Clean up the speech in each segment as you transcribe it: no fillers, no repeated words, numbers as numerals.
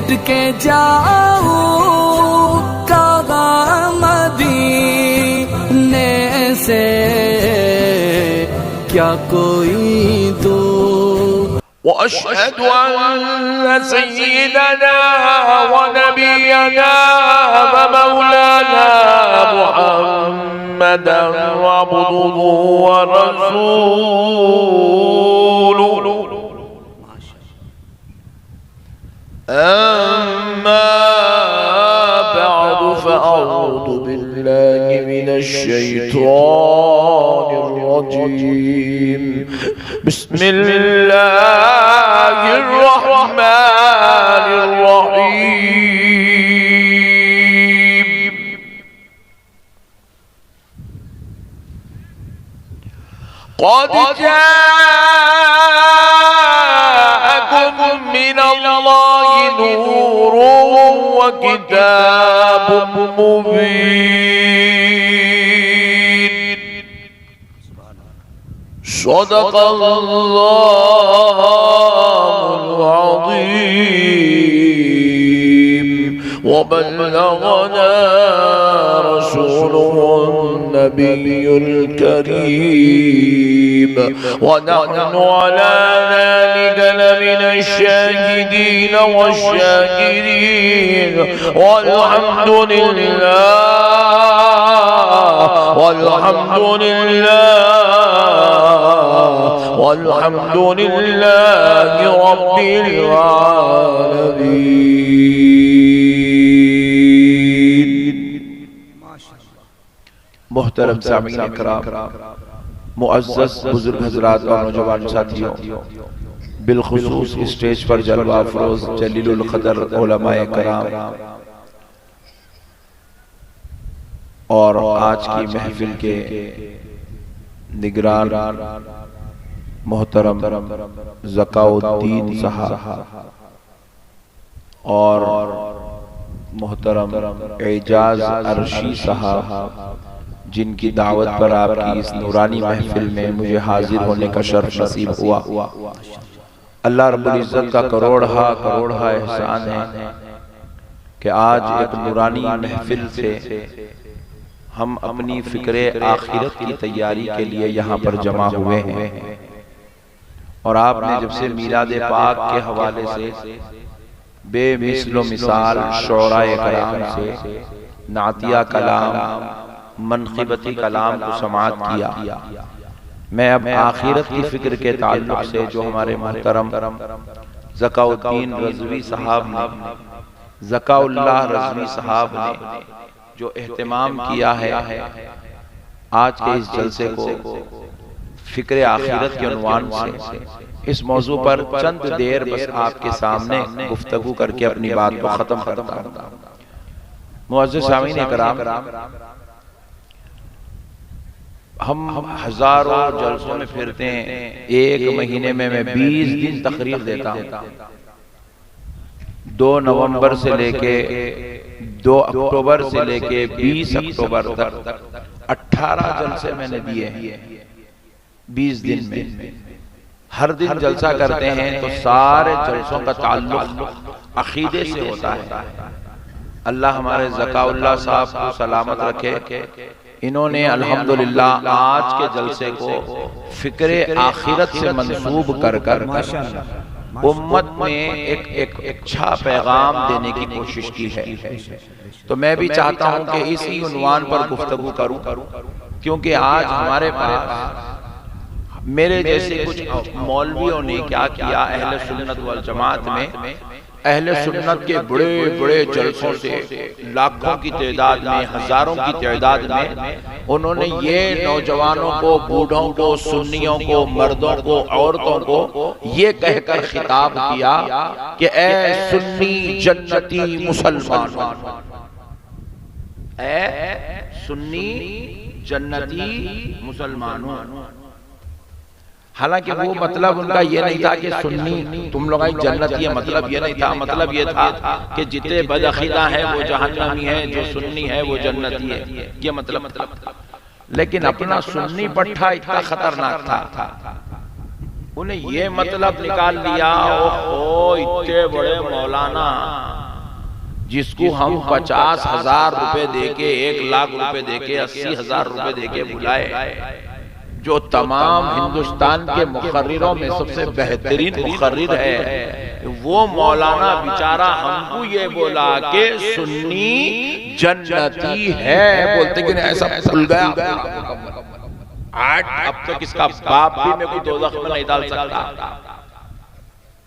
मिट के जाऊं कहाँ मदीने से, क्या कोई दो। वअशहदु अन्न सय्यिदना व नबियना व मौलाना मुहम्मदन अब्दुहु व रसूलुहु। अम्मा बअदु फअऊज़ु बिल्लाहि मिनश शैतानिर रजीम। बिस्मिल्लाहिर रहमानिर रहीम। क़द जाअकुम मिनल्लाहि नूरुन व किताबुम मुबीन। सदक़ल्लाहुल अज़ीम। व बल्लगना रसूलुहुन नबियुल करीम। व नहनु अला ज़ालिका लमिनश शाहिदीन वश्शाकिरीन। वल्हम्दुलिल्लाहि रब्बिल आलमीन। मोहतरम सामीन इकराम, मुअज़्ज़ज़ बुजुर्ग हज़रात और नौजवान साथियों, बिलखुसूस स्टेज पर जलवा अफरोज जलीलुल क़दर उलमाए कराम और आज की महफिल के निगरान मोहतरम ज़काउद्दीन साहब और मोहतरम एजाज अर्शी साहब, जिनकी दावत पर आपकी इस नूरानी महफिल में मुझे हाजिर होने का शर्फ नसीब हुआ। अल्लाह रब्बुल इज़्ज़त का करोड़ा एहसान है कि आज एक नूरानी महफिल से हम अपनी फिक्रे आखिरत की तैयारी के लिए यहाँ पर जमा हुए हैं। और आपने जब से मीलाद पाक के हवाले से बेमिसलो मिसाल शोराए कलाम से नातिया कलाम, मनक़िबती कलाम को समाअत किया, मैं अब आखिरत की फिक्र के ताल्लुक से जो हमारे मोहतरम ज़काउद्दीन रज़वी साहब ने, ज़काउल्लाह रज़वी साहब ने जो एहतमाम किया है आज के इस जलसे को फिक्र आखिरत के उन्वान से, इस मौजू पर चंद देर बस आपके सामने गुफ्तगू करके अपनी बात को खत्म करता हूं। मुअज़्ज़िज़ सामीन इकराम, हम हजारों जलसों में फिरते हैं, एक महीने में मैं 20 दिन तकरीर देता हूं। 2 नवंबर से लेके 2 अक्टूबर से लेके 20 अक्टूबर तक 18 जलसे मैंने दिए हैं 20 दिन में। हर दिन जलसा करते हैं तो सारे जलसों का ताल्लुक अकीदे से होता है। अल्लाह हमारे ज़काउल्लाह साहब को सलामत रखे। इन्होंने अल्हम्दुलिल्लाह आज के जलसे को फिक्रे आखिरत से मंसूब कर कर उम्मत में एक अच्छा पैगाम देने की कोशिश की है। तो मैं भी चाहता हूं कि इसी उन्वान पर गुफ्तगू करूं, क्योंकि आज हमारे पास मेरे जैसे कुछ मौलवियों ने क्या किया, अहले सुन्नत वल जमात में अहले सुन्नत के बड़े बड़े जलसों से लाखों की तादाद में, हजारों की तादाद में उन्होंने ये नौजवानों को, बूढ़ों को, सुन्नियों को, मर्दों को, औरतों को ये कहकर खिताब किया कि ऐ सुन्नी जन्नती मुसलमानों, ऐ सुन्नी जन्नती मुसलमानों। हालांकि वो मतलब उनका ये नहीं था कि सुन्नी तुम लोग जन्नती है, मतलब ये नहीं था। मतलब ये था कि जितने बदअकीदा है वो जहन्नमी है, जो सुन्नी है वो जन्नती है, ये मतलब। लेकिन अपना सुन्नी पट्टा इतना खतरनाक था, उन्हें ये मतलब निकाल लिया, ओहो इतने बड़े मौलाना जिसको हम 50,000 रुपए देके, 1,00,000 रुपए देके, 80,000 रुपए देके बुलाए, जो तमाम हिंदुस्तान के मुखर्रिरों में सबसे बेहतरीन मुखर्रिर है, वो मौलाना बेचारा हमको ये बोला कि सुन्नी जन्नती है। बोलते कि ऐसा खुल गया अब तक इसका बाप भी मेरे को दोज़ख में नहीं डाल सकता।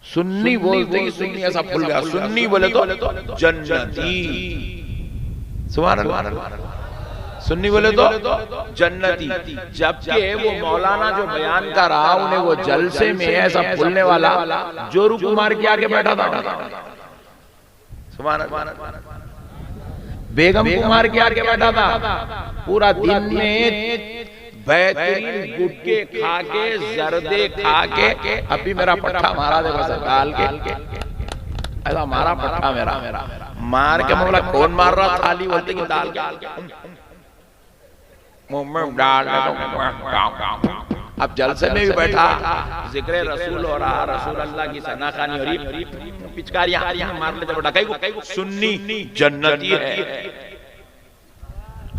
सुन्नी बोलते कि सुन्नी ऐसा खुल गया, सुन्नी बोले तो जन्नती, सुभान अल्लाह, सुन्नी बोले तो जन्नती। जबकि वो मौलाना जो बयान कर रहा, उन्हें वो जलसे में ऐसा फूलने वाला जोरू कुमार के आगे बैठा था, सुभान अल्लाह, बेगम कुमार के आगे बैठा था, पूरा दिन में बेहतरीन गुटके खा के, जर्दे खा के, अभी मेरा पट्टा मारा दे बस डाल के, ऐसा मारा पट्टा मेरा मार के, बोला कौन मार रहा, थाली बोलते कि डाल के मुंह में डाल। अब जलसे में भी बैठा, जिक्र रसूल हो रहा, रसूल अल्लाह की सना खानी हो रही, पिचकारियां मार लेते बेटा, कहीं को सुन्नी जन्नती है।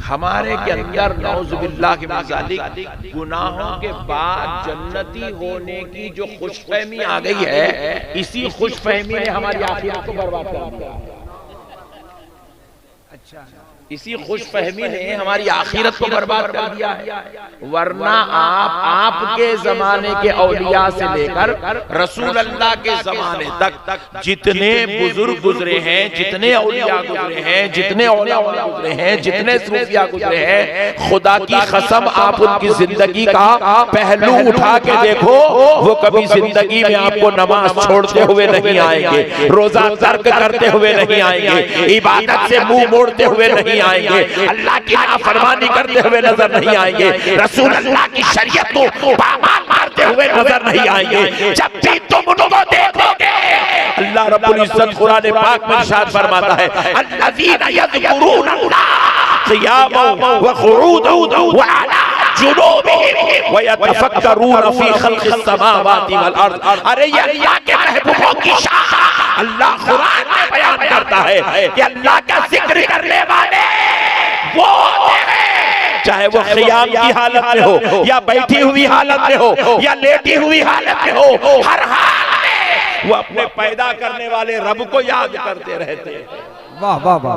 हमारे के अंदर नौजुबिल्लाह के मज़ालिक गुनाहों के बाद जन्नती होने की जो खुशफहमी आ गई है, इसी खुशफहमी ने हमारी आखिरत को बर्बाद कर दिया। अच्छा, इसी खुशफहमी ने हमारी आखिरत को बर्बाद कर दिया है। वरना आपके जमाने के औलिया से लेकर रसूल अल्लाह के जमाने तक जितने बुजुर्ग गुजरे हैं, जितने औलिया गुजरे हैं, जितने औलिया गुजरे हैं, जितने सूफिया गुजरे हैं, खुदा की कसम आप उनकी जिंदगी का पहलू उठा के देखो, वो कभी जिंदगी में आपको नमाज छोड़ते हुए नहीं आएंगे, रोजा तर्क करते हुए नहीं आएंगे, इबादत से मुंह मोड़ते हुए नहीं आएंगे, अल्लाह की नाफरमानी करते हुए नजर नहीं आएंगे, रसूल अल्लाह की शरीयत को पामाल मारते हुए नजर नहीं आएंगे। जब भी तुम उनको देखोगे, अल्लाह रब्बुल इज्जत कुरान पाक में इरशाद फरमाता है, अल्लज़ीना यज़कुरूनल्लाह क़ियामन व क़ुऊदन व अला जुनूबिहिम व यतफक्करून फी खल्क़िस समावाति वल अर्ज़। अरे ये अल्लाह के महबूबों की शान अल्लाह कुरान में बयान करता है कि अल्लाह का जिक्र करने वाले वो चाहे वो क़ियाम की हालत में हो, या बैठी हुई हालत में हो, या लेटी हुई हालत में हो, हर हाल में वो अपने पैदा करने वाले रब को याद करते रहते हैं। वाह वाह वाह,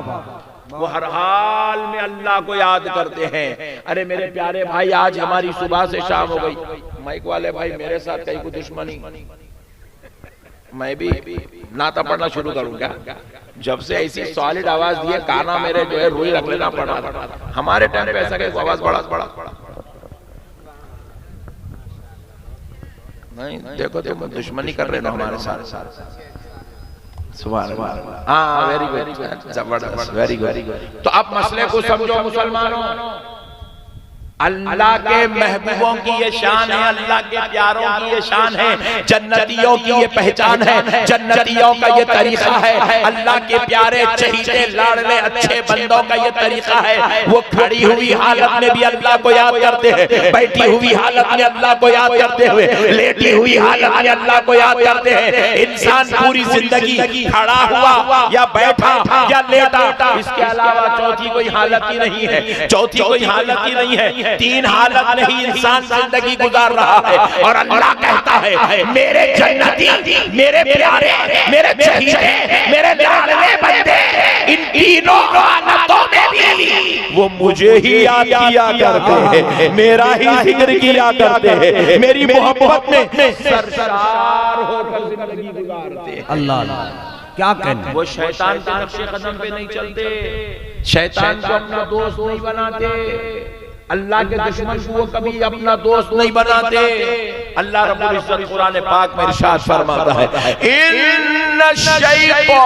वो हर हाल में अल्लाह को याद करते हैं। अरे मेरे प्यारे भाई, आज हमारी सुबह से शाम हो गई, माइक वाले भाई मेरे साथ कहीं कोई दुश्मनी, मैं भी नाता पढ़ना शुरू करूंगा। जब से ऐसी सॉलिड आवाज दी है, काना मेरे जो है रुई रख लेना पड़ा। हमारे टाइम पे ऐसा कैसे आवाज बड़ा नहीं, देखो तुम दुश्मनी कर रहे हो हमारे साथ। सुभान अल्लाह, हाँ वेरी गुड, जबरदस्त, वेरी गुड। तो अब मसले को समझो मुसलमानों, अल्लाह के महबूबों की ये शान है, अल्लाह के प्यारों की ये शान है, जन्नतियों की ये पहचान है, जन्नतियों का ये तरीका है, अल्लाह के प्यारे चहीते लाडले अच्छे बंदों का ये तरीका है। वो खड़ी हुई हालत में भी अल्लाह को याद करते हैं, बैठी हुई हालत में अल्लाह को याद करते हुए, लेटी हुई हालत में अल्लाह को याद करते हैं। इंसान पूरी जिंदगी खड़ा हुआ या बैठा या लेटा, इसके अलावा चौथी कोई हालत ही नहीं है, चौथी कोई हालत ही नहीं है। तीन हालत में ही इंसान जिंदगी गुजार रहा है, और अल्लाह कहता है मेरे जन्नती, मेरे प्यारे, मेरे चहीते, मेरे लाडले बंदे, इन तीनों हालतों में भी वो मुझे ही याद किया करते हैं, मेरा ही जिक्र किया करते हैं, मेरी मोहब्बत में सरशार होकर जिंदगी गुजारते हैं। अल्लाह क्या कहने, वो शैतान के नक्शे कदम पे नहीं चलते, शैतान को अपना दोस्त नहीं बनाते, अल्लाह के दुश्मन को वो कभी अपना दोस्त नहीं बनाते। अल्लाह रब्बुल इज्जत कुरान पाक में इरशाद फरमाता है, इन्ना शैतान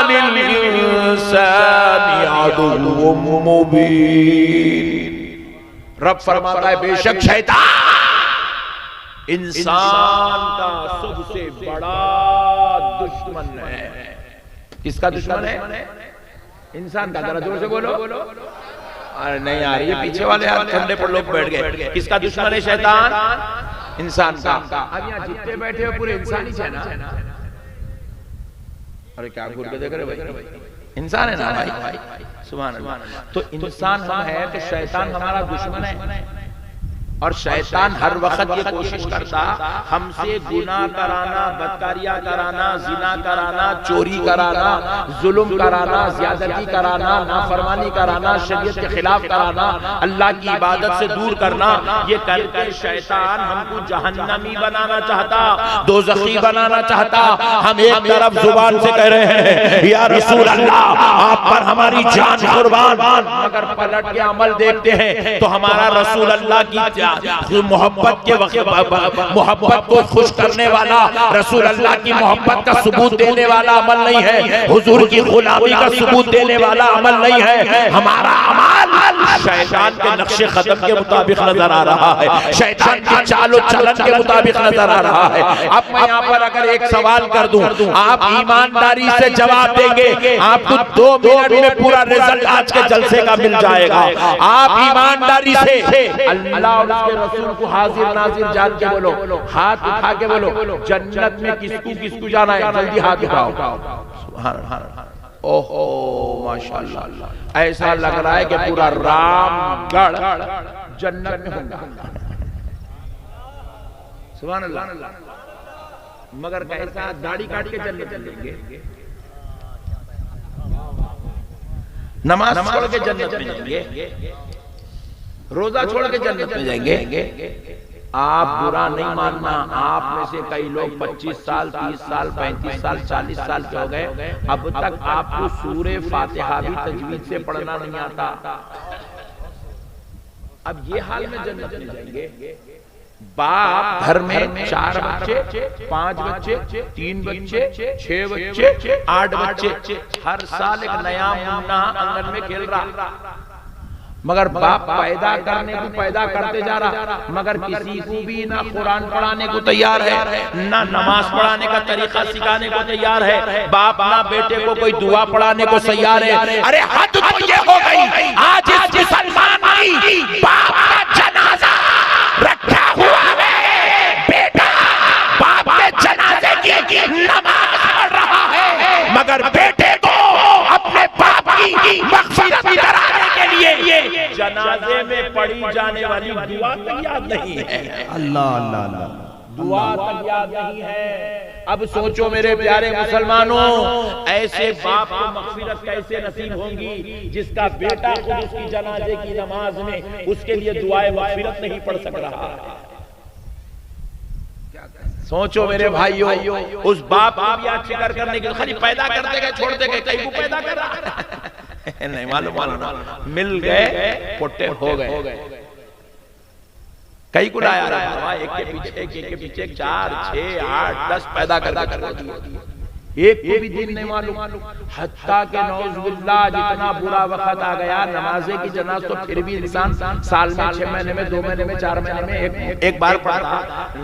लिल इंसानी अदुव्वुम मुबीन। रब फरमाता है बेशक शैतान इंसान का सबसे बड़ा दुश्मन है। किसका दुश्मन है? इंसान का। जरा जोर से बोलो। अरे नहीं आ रही है, पीछे वाले हाथ ठंडे पर लोग बैठ गए। किसका दुश्मन है शैतान? इंसान का। अब यहाँ जितने बैठे हो पूरे इंसान ही है ना। अरे क्या घूर के देख रहे भाई, इंसान है ना भाई, सुभान अल्लाह। तो इंसान हम है तो शैतान हमारा दुश्मन है, और शैतान हर वक्त ये कोशिश करता हमसे गुनाह कराना, बदकारियां कराना, जिना कराना, चोरी कराना, जुल्म कराना, ज्यादती कराना, नाफरमानी कराना, शरीयत के खिलाफ कराना, अल्लाह की इबादत से दूर करना। ये करके शैतान हमको जहन्नमी बनाना चाहता, दोज़खी बनाना चाहता। हम एक तरफ जुबान से कह रहे हैं या रसूल अल्लाह आप पर हमारी जान कुर्बान, मगर पलट के अमल देखते हैं तो हमारा रसूल अल्लाह की मोहब्बत के वक्त मोहब्बत को खुश करने वाला, रसूल अल्लाह की मोहब्बत का सबूत देने वाला अमल नहीं है, हुजूर की गुलामी का सबूत देने वाला अमल नहीं है। हमारा अमल शैतान के नक्शे कदम के मुताबिक नजर आ रहा है, शैतान की चालो चलन के मुताबिक नजर आ रहा है। अब मैं यहाँ पर अगर एक सवाल कर दूं, आप ईमानदारी से जवाब देंगे, आपको 2 मिनट में पूरा रिजल्ट आज के जलसे का मिल जाएगा। आप ईमानदारी से अल्लाह और उसके रसूल को हाजिर नाजिर जान के बोलो, हाथ उठा के बोलो, जन्नत में किसको किसको जाना है, जल्दी हाथ उठाओ। सुभान अल्लाह, ओहो माशाअल्लाह, ऐसा लग रहा है कि पूरा रामगढ़ जन्नत में होगा। सुभान अल्लाह। मगर कैसा दाढ़ी काट के जन्नत जाएंगे, नमाज छोड़ के जन्नत में जाएंगे, रोजा छोड़ के जन्नत में जाएंगे। आप बुरा नहीं मानना, आप में से कई लोग 25 साल 30 साल 35 साल 40 साल के हो गए, अब तक आपको सूरे फातिहा भी तजवीद से पढ़ना नहीं आता। अब ये हाल में जन्नत में जाएंगे। बाप घर में 4 बच्चे, 5 बच्चे, 3 बच्चे, 6 बच्चे, 8 बच्चे, हर साल एक नया मुन्ना आंगन में खेल रहा, मगर बाप पैदा करने को पैदा करते जा रहा, मगर किसी को भी ना कुरान पढ़ाने को तैयार है, ना नमाज पढ़ाने का तरीका सिखाने को तैयार है। बाप ना बेटे को कोई दुआ पढ़ाने को तैयार है। अरे हद तो ये हो गई, आज इस मुसलमान की बाप का जनाजा रखा हुआ है, बेटा बाप के जनाजे की नमाज पढ़ रहा है, मगर बेटे को अपने बाप की मग़फ़िरत कराने के लिए जनाजे में पढ़ी जाने वाली दुआ तक याद नहीं है। अल्लाह अल्लाह अल्लाह, दुआ तक याद नहीं है। अब सोचो मेरे प्यारे मुसलमानों, ऐसे बाप को मग़फ़िरत कैसे नसीब होगी जिसका बेटा खुद उसकी जनाजे की नमाज में उसके लिए दुआए मग़फ़िरत नहीं पढ़ सक रहा है। सोचो मेरे भाइयों, उस बाप को भी आज फिक्र करने के लिए खाली पैदा करते गए, छोड़ते गए, कहीं को पैदा कर रहा नहीं मालूम, मिल गए पोटे हो गए, कई को लाया रहा, एक के पीछे एक के पीछे 4 6 8 10 पैदा कर एक को भी दिन नहीं मालूम। हत्ता के नौज़ुबिल्लाह जितना बुरा वक्त आ गया, नमाज़े की जनाज तो फिर भी इंसान साल में 6 महीने में 2 महीने में 4 महीने में एक बार पढ़ता।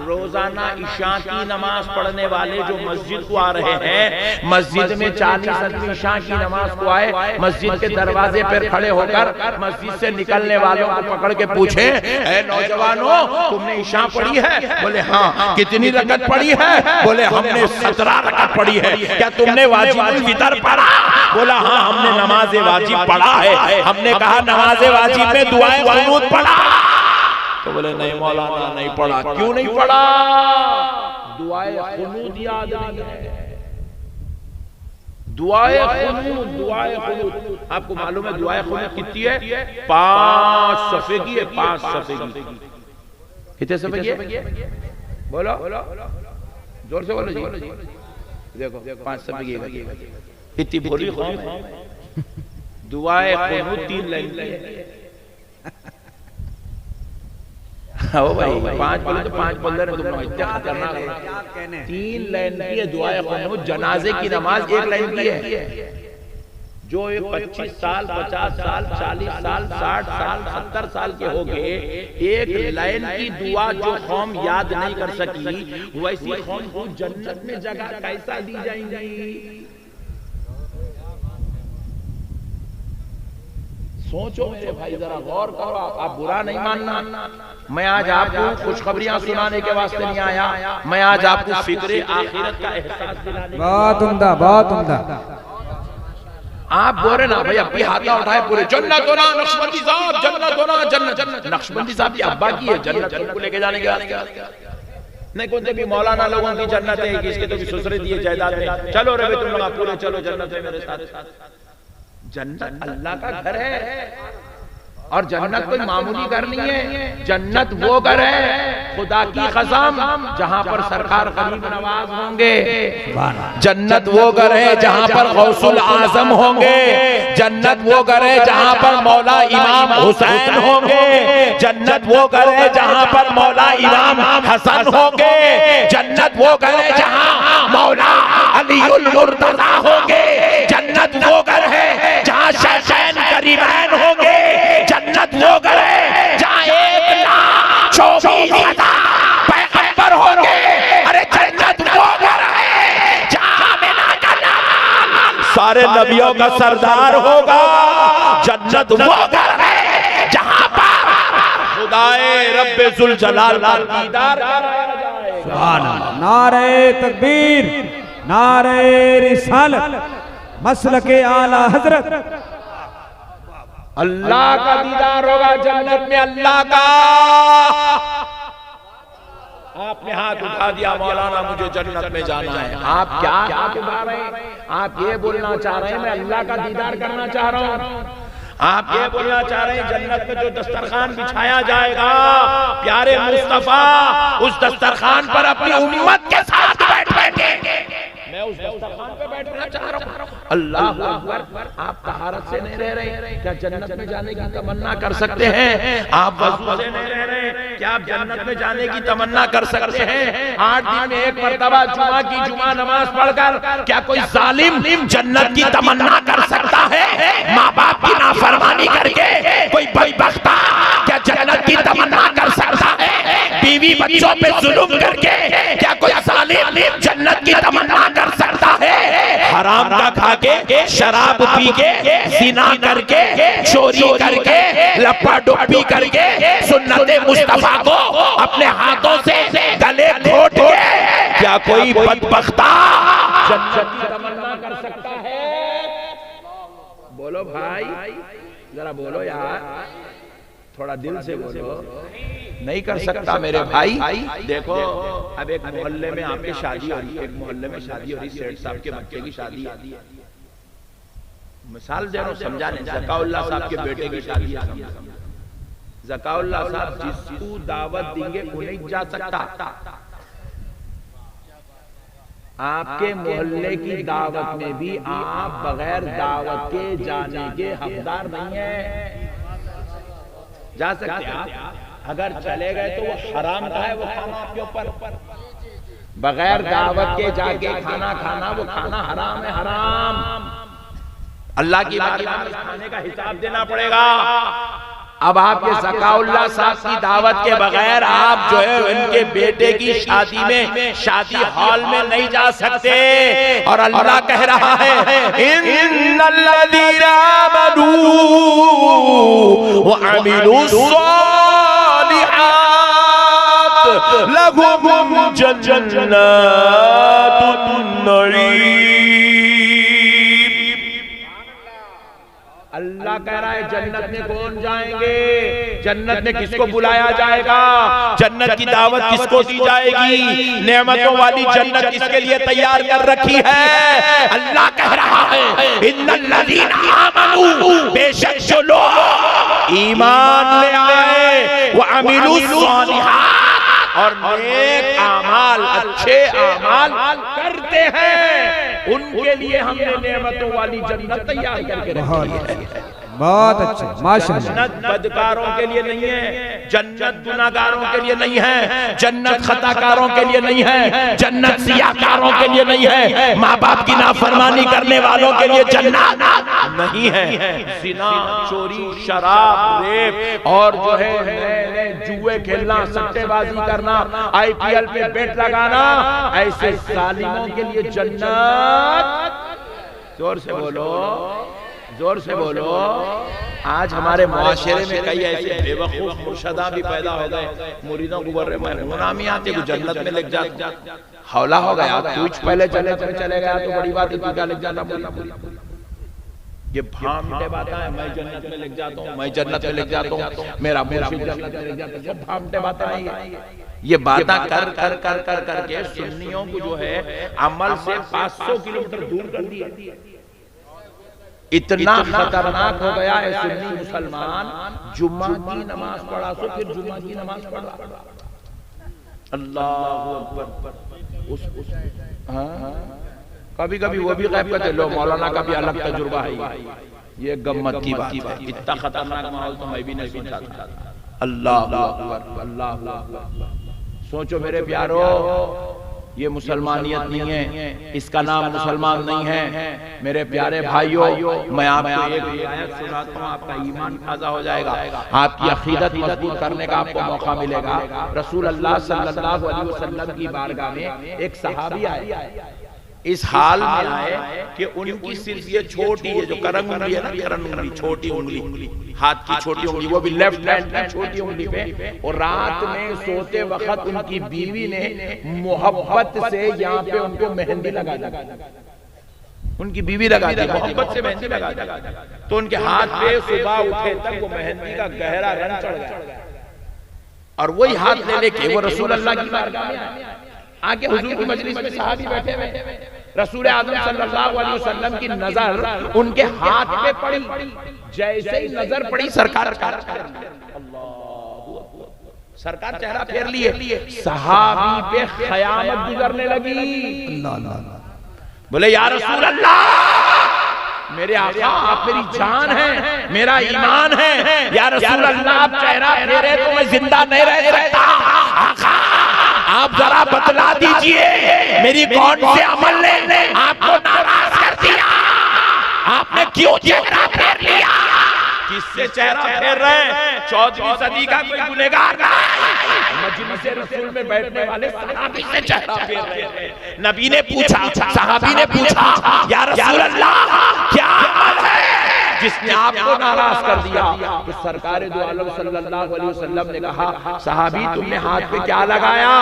रोजाना इशा की नमाज पढ़ने वाले जो मस्जिद को आ रहे हैं, मस्जिद में 40 आदमी इशा की नमाज को आए, मस्जिद के दरवाजे पर खड़े होकर मस्जिद से निकलने वालों को पकड़ के पूछे, ए नौजवानों तुमने इशा पढ़ी है? बोले हाँ। कितनी रकत पढ़ी है? बोले हमने 17 रकत पढ़ी है। क्या तुमने वाजिबुल वितर पढ़ा? बोला हाँ हमने नमाज वाजिब पढ़ा है। हमने कहा नमाज वाजिब में दुआए कुनूत पढ़ा? तो बोले नहीं मौलाना नहीं पढ़ा। क्यों नहीं पढ़ा? दुआए कुनूत याद नहीं है। दुआए कुनूत आपको मालूम है दुआए कुनूत कितनी है? 5 सफ़े की है। 5 सफ़े की। कितने सफ़े की है? बोलो जोर से बोलो जी। देखो 5 सफ़े की इतनी भोली कौम है। दुआए कुनूत 3 लाइन की है। ओ भाई 5 बोले तो 5 बोल रहे तुम इतना खतरनाक है। 3 लाइन की है दुआए कुनूत। जनाजे की नमाज 1 लाइन की है। जो 25 साल 50 साल 40 साल 60 साल 70 साल के हो गए, एक लाइन की दुआ जो कौम याद नहीं कर सकी, वैसी कौम को जन्नत में जगह कैसा दी जाएंगी? सोचो मेरे भाई, जरा गौर करो, आप बुरा नहीं मानना। मैं आज आपको खुशखबरियां सुनाने के वास्ते नहीं आया, मैं आज आपको फिक्र आखिरत का एहसास दिलाने। बहुत उम्दा, बहुत उम्दा। आप बोल रहे ना भाई, अपनी हाथा उठाए पूरे जन्नत होना, नक्शबंदी साहब जन्नत होना, जन्नत। नक्शबंदी साहब की अब्बा की है जन्नत, उनको लेके जाने के नहीं कोई भी मौलाना लोगों की जन्नत है, किसके तो भी ससुरे दिए जायदाद में। चलो रे तुम लोग पूरे चलो जन्नत है मेरे साथ। जन्नत अल्लाह का घर है, और जन्नत कोई मामूली घर नहीं है। जन्नत वो घर है खुदा की कसम जहां पर सरकार गरीब नवाज होंगे। जन्नत वो घर है जहां पर गौसुल आजम होंगे। जन्नत वो घर है जहां पर मौला इमाम हुसैन होंगे। जन्नत वो घर है जहां पर मौला इमाम हसन होंगे। जन्नत वो घर है जहां मौला अलीउल मुर्तजा होंगे। जन्नत वो घर है जहां शैखैन करीमैन होंगे। जन्नत वो घर है जहां 1,24,000 पैगंबर होंगे। अरे जन्नत वो घर है जहां आमिना का नाम सारे नबियों का सरदार होगा। जन्नत वो घर है जहां पर खुदाए रब्बे जुल जलाल का दीदार कराया जाएगा। सुभान अल्लाह। नारे तकबीर, नारे रिसालत, मसलके आला हजरत। अल्लाह का दीदार होगा जन्नत में, अल्लाह का। आपने हाथ उठा दिया, मौलाना मुझे जन्नत में जाना है। आप क्या हाथ उठा रहे हैं? आप ये बोलना चाह रहे हैं मैं अल्लाह का दीदार करना चाह रहा हूँ। आप ये बोलना चाह रहे हैं जन्नत में जो दस्तरखान बिछाया जाएगा प्यारे मुस्तफा, उस दस्तरखान पर अपनी उम्मत के साथ बैठेंगे। मैं उस दस्तरखान पे बैठना चाह रहा हूँ। अल्लाह अकबर। आप तहारत से नहीं रह रहे, क्या जन्नत में जाने की तमन्ना कर सकते हैं? आप वज़ू से नहीं रह रहे, क्या आप जन्नत में जाने की तमन्ना कर सकते हैं? 8 दिन में एक मर्तबा जुमा की जुमा नमाज पढ़कर क्या कोई जालिम जन्नत की तमन्ना कर सकता है? माँ बाप की नाफरमानी करके कोई बदबख्ता क्या जन्नत की तमन्ना कर सकता है? बीवी बच्चों पे जुल्म करके क्या कोई जालिम जन्नत की तमन्ना कर सकता है? हराम का खा के, शराब पी के, ज़िना करके, चोरी करके, लपा डुप्पी करके, सुन्नते मुस्तफा को अपने हाथों से गले घोट के क्या कोई बदबख्ता जन्नत की तमन्ना कर सकता है? बोलो भाई, जरा बोलो यार, थोड़ा दिल से बोलो। नहीं कर सकता मेरे भाई। देखो अब एक मोहल्ले में आपकी शादी हो रही है, एक मोहल्ले में शादी हो रही, सेठ साहब के बच्चे की शादी है। मिसाल दे रहा हूं समझाने, ज़काउल्लाह साहब के बेटे की शादी है। ज़काउल्लाह साहब जिसको दावत देंगे वो नहीं जा सकता। आपके मोहल्ले की दावत में भी आप बगैर दावत के जाने के हकदार नहीं है। जा सकते आप, अगर चले गए तो वो हराम का है, वो खाना आपके ऊपर। बगैर दावत के जाके खाना खाना, वो खाना हराम है, हराम। अल्लाह की बारगाह में खाने का हिसाब देना पड़ेगा। अब आपके ज़काउल्लाह साहब की दावत के बगैर आप जो है उनके बेटे की शादी में, शादी हॉल में नहीं जा सकते। और अल्लाह कह रहा है इन्नल्लज़ीना आमनू व अमिलुस्सालिहात लहुम जन्नातुन नईम। अल्लाह कह रहा है जन्नत में कौन जाएंगे? जन्नत में किसको बुलाया जाएगा? जन्नत की दावत किसको दी जाएगी? नेमतों वाली जन्नत किसके लिए तैयार कर रखी है? अल्लाह कह रहा है इन्नल्लज़ीना आमनू, बेशक जो लोग ईमान ले आए, व अमिलुस्सालिहात, और नेक आमाल, अच्छे आमाल करते हैं, उनके लिए हमने नेमतों वाली जन्नत तैयार करके रखी है। बहुत अच्छे, माशाअल्लाह। जन्नत बदकारों के लिए नहीं है, जन्नत गुनाहगारों के लिए नहीं है, जन्नत खताकारों के लिए नहीं है, जन्नत सियाकारों के लिए नहीं है, माँ बाप की नाफरमानी करने वालों के लिए जन्नत नहीं है। ज़िना, चोरी, शराब, रेप और जो है नए जुए खेलना, सट्टेबाजी करना, IPL पे बेट लगाना, ऐसे जालिमों के लिए जन्नत। जोर से बोलो, जोर से बोलो। आज हमारे मुआशरे में कई ऐसे बेवकूफ मुर्शदा भी पैदा हो गए, मुरीदों को बोल रहे मैं गुनामी आते को जन्नत में लग जाता। हौला हो गया, कुछ पहले चले गया तो बड़ी बात है, तू क्या लग जाता। ये भामटे बातें हैं, मैं जन्नत में लग जाता हूँ, मैं जन्नत में लग जाता हूँ, मेरा मुर्शिद जन्नत में लग जाता है, सब भामटे बातें हैं। ये बातें कर के सुन्नियों को जो है अमल से 500 किलोमीटर दूर कर दिया। इतना खतरनाक हो गया है सुन्नी मुसलमान, जुम्मा की नमाज पढ़ा तो फिर जुम्मा की नमाज पढ़ा। अल्लाहु अकबर। कभी कभी वो भी गैब करते लो, मौलाना का भी अलग तजुर्बा है। ये गम्मत की बात है, इतना खतरनाक माहौल तो मैं भी नहीं सोचा था। अल्लाहु अकबर, अल्लाहु अकबर। सोचो मेरे प्यारो, ये मुसलमानियत नहीं है, इसका नाम मुसलमान नहीं है। मेरे प्यारे भाइयों, मैं आपको एक आयत सुनाता हूँ, आपका ईमान ताज़ा हो जाएगा, आपकी अकीदत मजबूत करने का आपको मौका मिलेगा। रसूल अल्लाह सल्लल्लाहु अलैहि वसल्लम की बारगाह में एक सहाबी आए, इस हाल में आए कि उनकी सिर्फ ये छोटी है जो करंग उंगली है ना, करंग उंगली, छोटी उंगली, हाथ की छोटी उंगली, वो भी लेफ्ट हैंड की छोटी उंगली पे, और रात में सोते वक्त उनकी बीवी ने मोहब्बत से यहाँ पे उनको मेहंदी लगा दी। उनकी बीवी लगा दी, मोहब्बत से मेहंदी लगा दी, तो उनके हाथ पे सुबह उठे तक वो मेहंदी का गहरा रंग चढ़ गया। और वही हाथ ले लेके वो रसूल अल्लाह की बारगाह में आके हुजूर की मजलिस में सहाबी बैठे हुए, रसूल आज़म सल्लल्लाहु अलैहि वसल्लम की नजर उनके हाथ पे पड़ी। जैसे ही नजर पड़ी सरकार चेहरा फेर लिए, सहाबी पे क़यामत गुजरने लगी। बोले या रसूल अल्लाह, मेरे आका आप मेरी जान है, मेरा ईमान है, या रसूल अल्लाह आप चेहरा फेरे तो मैं जिंदा नहीं रह सकता। आप जरा बतला दीजिए मेरी कौन से अमल ने आपको नाराज कर दिया, आपने क्यों चेहरा फेर लिया? किससे चेहरा फेर रहे हैं? 14वीं सदी का कोई गुनहगार मजलिस रसूल में बैठने वाले सहाबी से चेहरा फेर रहे हैं। नबी ने पूछा, सहाबी ने पूछा, या रसूल अल्लाह क्या अमल है जिसने आपको नाराज कर दिया? तो सरकार दो आलम सल्लल्लाहु अलैहि वसल्लम ने कहा, सहाबी तुमने हाथ पे क्या लगाया?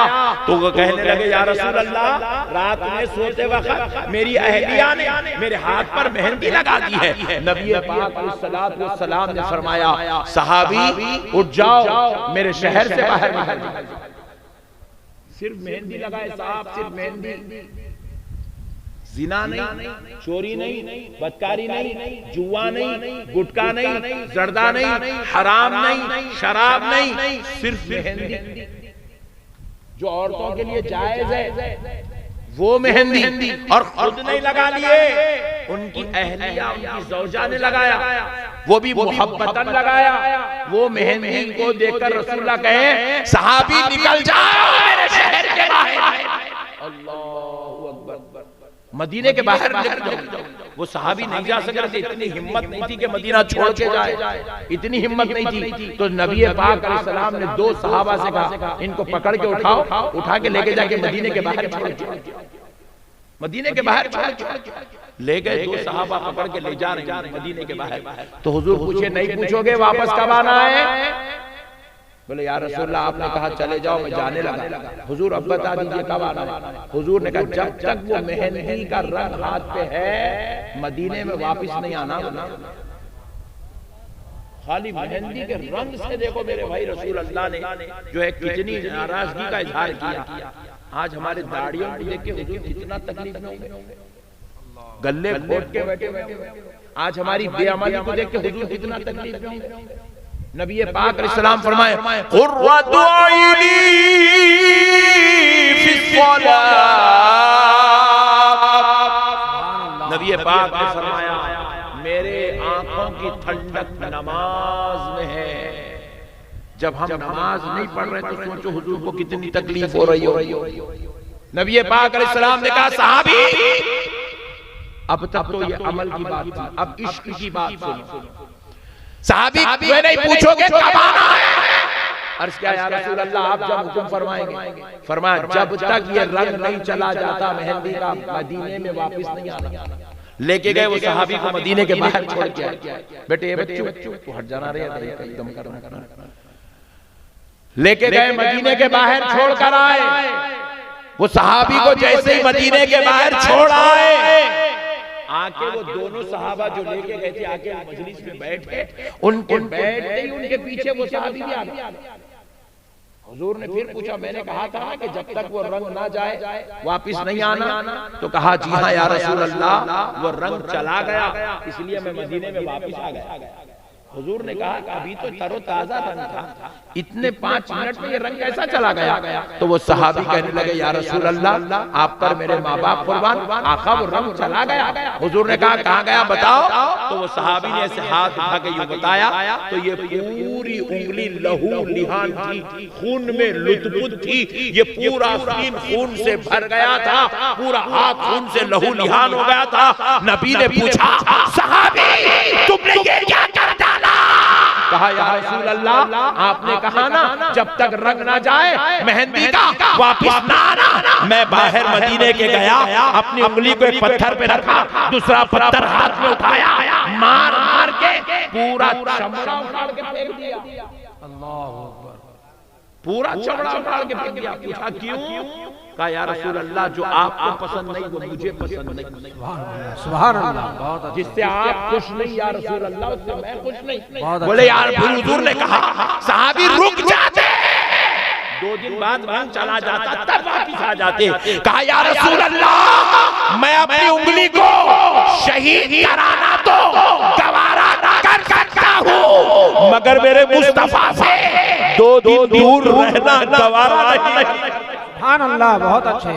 तो वो कहने लगे, या रसूल अल्लाह रात में सोते वक्त मेरी अहलिया ने मेरे हाथ पर मेहंदी लगा दी है। नबी पाक अलैहिस्सलातु वस्सलाम ने फरमाया, सहाबी उठ जाओ, मेरे शहर से बाहर निकल। सिर्फ मेहंदी लगाए साहब, सिर्फ मेहंदी, जिना नहीं, चोरी नहीं, बदकारी नहीं, जुआ नहीं, गुटखा नहीं, जर्दा नहीं, हराम नहीं, शराब नहीं, सिर्फ मेहंदी। जो औरतों के लिए जायज है वो मेहंदी, और खुद नहीं लगा लिए, उनकी अहलिया, उनकी ज़ौजा ने लगाया, वो भी मोहब्बतन लगाया। वो मेहंदी को देखकर रसूलुल्लाह कहे, सहाबी निकल जाओ मेरे शहर के बाहर। अल्लाहु अकबर। मदीने के बाहर वो सहाबी नहीं जा सक रहे थे, इतनी हिम्मत नहीं थी कि मदीना छोड़ के जाए, इतनी हिम्मत नहीं थी। तो नबी पाक अलैहिस्सलाम ने 2 सहाबा से कहा, इनको पकड़ के उठाओ, उठा के लेके जाके मदीने के बाहर छोड़, मदीने के बाहर ले गए। 2 सहाबा पकड़ के ले जा रहे हैं मदीने के बाहर। तो हुजूर पूछे, नहीं पूछोगे वापस कब आना है? बोले या रसूलल्लाह आपने कहा चले जाओ, मैं जाने लगा। हुजूर अब बता दीजिए कब आना है? हुजूर ने कहा जब तक वो मेहंदी का रंग हाथ पे है मदीने में वापस नहीं आना। खाली मेहंदी के रंग से देखो मेरे भाई, रसूल अल्लाह ने जो है कितनी नाराजगी का इजहार किया। आज हमारे दाढ़ियों को देख के हुजूर कितना तकलीफ में होंगे, गले घोट के बैठे। आज हमारी बेअमली को देख के हुजूर कितना तकलीफ में होंगे। नबी पाक अलैहिस्सलाम फरमाए, कुर्रतु ऐनी फिस्सलात। नबी पाक ने फरमाया, मेरे आंखों की ठंडक नमाज में है। जब हम नमाज नहीं पढ़ रहे तो सोचो हुजूर को कितनी तकलीफ हो रही हो। नबी पाक अलैहिस्सलाम ने कहा, सहाबी अब तक तो ये अमल की बात थी, अब इश्क की बात सुनो। सहाबी मैं नहीं पूछोगे कब आना है? अर्ज किया, या रसूल अल्लाह आप जब हुक्म फरमाएंगे। फरमाया, जब तक ये रंग नहीं चला जाता मेहंदी का मदीने में वापस नहीं आना। लेके गए वो सहाबी को मदीने के बाहर छोड़ के आए। बेटे ये बच्चों तू हट जाना रे, एकदम करना। लेके गए मदीने के बाहर छोड़ कर आए। वो सहाबी को जैसे ही मदीने के बाहर छोड़ आए, आके वो दोनों सहाबा जो लेके गए थे आके मजलिस में बैठे, उनके बैठते ही उनके पीछे वो सहाबी भी आ गया। हुजूर ने फिर पूछा, मैंने कहा था ना कि जब तक वो रंग ना जाए वापिस नहीं आना। तो कहा जी हाँ या रसूल अल्लाह, वो रंग चला गया इसलिए मैं मदीने में वापिस आ गया। हुजूर ने कहा कि अभी तो तरोताजा रंग था, इतने 5 मिनट में ये रंग कैसा चला गया? तो वो सहाबी कहने लगे, या रसूल अल्लाह, आप पर मेरे माँ बाप कुर्बान, आका वो रंग चला गया। हुजूर ने कहा कहाँ गया बताओ? तो वो सहाबी ने ऐसे हाथ उठा के यूं बताया, तो ये पूरी उंगली लहू लिहान थी, खून में लुत्फुत थी, ये पूरा सीन खून से भर गया था, पूरा हाथ खून से लहू लिहान हो गया था। नबी ने पूछा, सहाबी तुमने ये क्या कर डाला? कहा या रसूल अल्लाह, आपने कहा ना जब तक रंग ना जाए मेहंदी का वापिस ना आना। मैं बाहर मदीने के गया, अपनी उंगली को एक पत्थर पे रखा, दूसरा पत्थर हाथ में उठाया, मार मार के पूरा चमड़ा उखाड़ के फेंक दिया। अल्लाह अकबर, पूरा चमड़ा उखाड़ के फेंक दिया। पूछा क्यों? कहा या रसूल अल्लाह, जो आपको पसंद नहीं वो मुझे पसंद नहीं। सुभान अल्लाह, जिससे आप खुश नहीं या रसूल अल्लाह, उससे मैं खुश नहीं। बोले यार, फिर हुजूर ने कहा सहाबी रुक जाते, 2 दिन बाद रंग चला जाता तब वापिस आ जाते। कहा या रसूल अल्लाह, मैं अपनी उंगली को शहीद कराना तो गवारा कर सकता हूँ, मगर मेरे मुस्तफा से 2 दिन दूर रहना गवारा नहीं। सुभान अल्लाह, बहुत अच्छे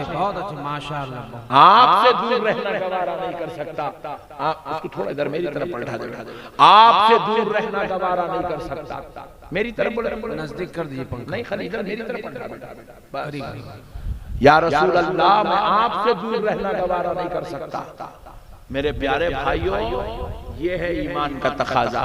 माशाअल्लाह। आपसे दूर रहना गवारा नहीं कर सकता। आप उसको थोड़ा इधर मेरी तरफ पलटा दे। आपसे दूर रहना गवारा नहीं कर सकता। मेरी तरफ बोले, नजदीक कर दीजिए पंखा। नहीं खाली इधर मेरी तरफ पलटा। या रसूल अल्लाह, मैं आपसे दूर रहना गवारा नहीं कर सकता। मेरे प्यारे भाइयों, ये है ईमान का तकाजा।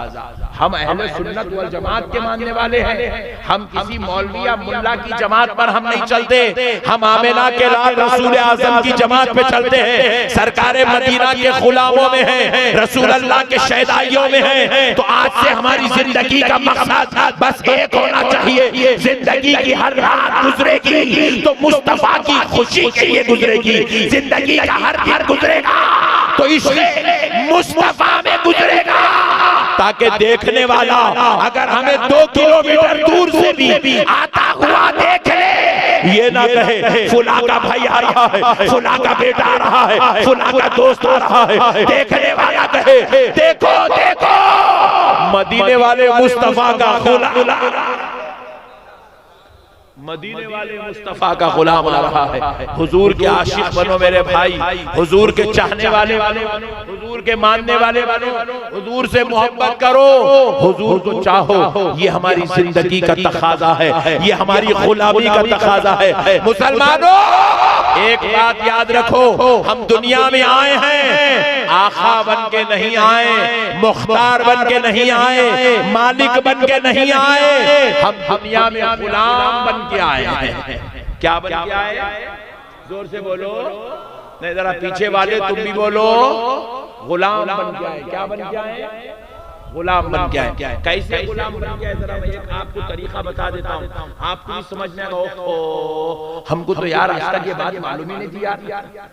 हम अहले सुन्नत वल जमात के मानने वाले हैं। हम किसी मौलवी या मुल्ला की जमात पर हम नहीं चलते। हम आमिना के लाल रसूल आजम की जमात पे चलते हैं। सरकारे मदीना के गुलामों में हैं, रसूल अल्लाह के शहदाइयों में हैं। तो आज से हमारी जिंदगी का मकसद बस एक होना चाहिए, जिंदगी की हर रात गुजरेगी तो मुस्तफा की खुशी के लिए गुजरेगी। जिंदगी का हर दिन गुजरेगा तो इसलिए मुस्तफा में गुजरेगा, ताकि देखने वाला अगर हमें 2 किलोमीटर दूर से भी आता हुआ देख ले, ये ना कहे फुला का भाई आ रहा है, फुला का बेटा आ रहा है, फुला का दोस्त आ रहा है। देखने वाला कहे देखो देखो मदीने वाले मुस्तफा का गुलाम, मदीने वाले मुस्तफा का गुलाम आ रहा है। हुजूर के आशिक बनो मेरे भाई, हुजूर के चाहने वाले बनो, हुजूर के मानने वाले बनो, हुजूर से मोहब्बत करो, हुजूर को चाहो। ये हमारी जिंदगी का तकाजा है, ये हमारी गुलामी का तकाजा है। मुसलमानों, एक बात याद रखो, हम दुनिया में आए हैं आका बन के नहीं आए, मुख्तार बन के नहीं आए, मालिक बन के नहीं आए। हम दुनिया में गुलाम बन के आए हैं। क्या बन के आए? जोर से बोलो, नहीं जरा पीछे वाले तुम भी बोलो, गुलाम बन के आए। क्या बन के आए? गुलाम बन के आए। कैसे गुलाम बन के आए? जरा मैं एक आपको तरीका बता देता हूँ, आपको भी समझ में आएगा। हमको तो यार आज तक ये बात मालूम ही नहीं थी यार।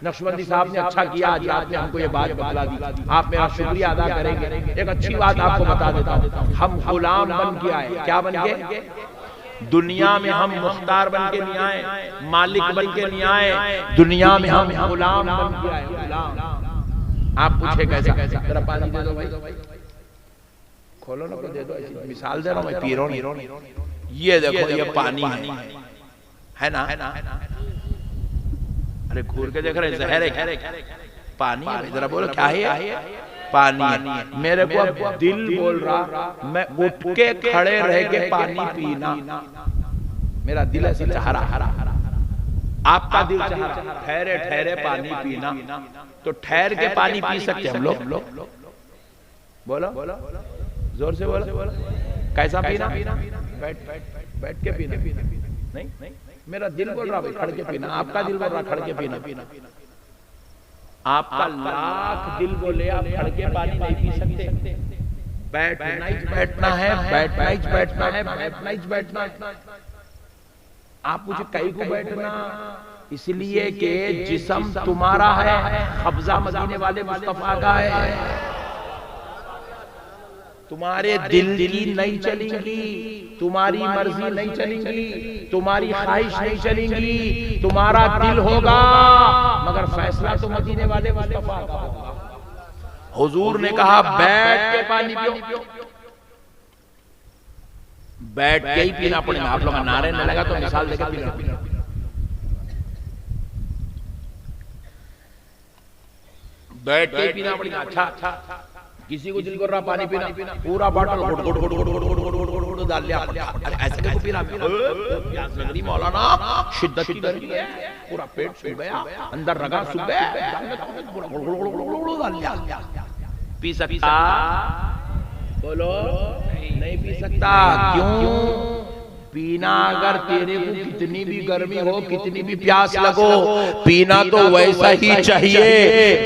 नक्शबंदी साहब ने अच्छा किया, आज आपने हमको ये बात बता दी, आप मेरा शुक्रिया अदा करेंगे। एक अच्छी बात आपको बता देता हूँ, हम गुलाम बन के आए। क्या बन के? दुनिया में हम मुख्तार बन के नहीं आए, मालिक बन के नहीं आए, दुनिया में हम गुलाम बन के आए। गुलाम। आप पूछे कैसा? जरा पानी दे दो भाई, खोलो ना, दे दो। ऐसी मिसाल दे रहा हूँ मैं, पी रहा हूँ। ये देखो, ये पानी है ना? अरे घूर के देख रहे, जहर है, पानी है। जरा बोलो क्या है? पानी। मेरे को अब दिल बोल रहा, मैं उठ के खड़े रह के पानी पीना। मेरा दिल ऐसे चाह रहा, आपका दिल चाह रहा ठहरे ठहरे पानी पीना। तो ठहर के पानी पी सकते हम लोग? बोलो जोर से बोलो, कैसा पीना? बैठ के पीना? नहीं, मेरा दिल बोल रहा भाई खड़ के पीना, आपका दिल बोल रहा खड़ के पीना। आपका लाख दिल बोले आप खड़ के पानी नहीं पी सकते। बैठना ही बैठना है, बैठना ही बैठना है, बैठना ही बैठना है। आप मुझे कहीं को बैठना, इसलिए कि जिस्म तुम्हारा है, कब्जा मदीने वाले मुस्तफा का है। तुम्हारे दिल की नहीं चलेंगी, तुम्हारी मर्जी नहीं चलेंगी, तुम्हारी ख्वाहिश नहीं चलेंगी, तुम्हारा दिल होगा मगर फैसला तो मदीने वाले मुस्तफा का होगा। हुजूर ने कहा बैठ के पानी पियो, बैठ के ही पीना पड़ेगा। आप लोग नारे न लगा तो मिसाल देकर पीना। बैठ के ही पीना पड़ेगा। अच्छा किसी को दिल कर रहा पानी पीना, पूरा बॉटल घुट घुट घुट घुट घुट घुट घुट घुट डाल लिया। अरे ऐसे क्यों पीना? प्यास लग रही मौलाना, शिद्दत की दर्द है, पूरा पेट सूख गया, अंदर रगा सूख गया, पूरा घुट घुट घुट घुट डाल लिया। पी सकता? बोलो नहीं पी सकता। क्यों? पीना अगर तेरे को कितनी भी गर्मी हो, कितनी भी प्यास लगो, पीना तो वैसा ही चाहिए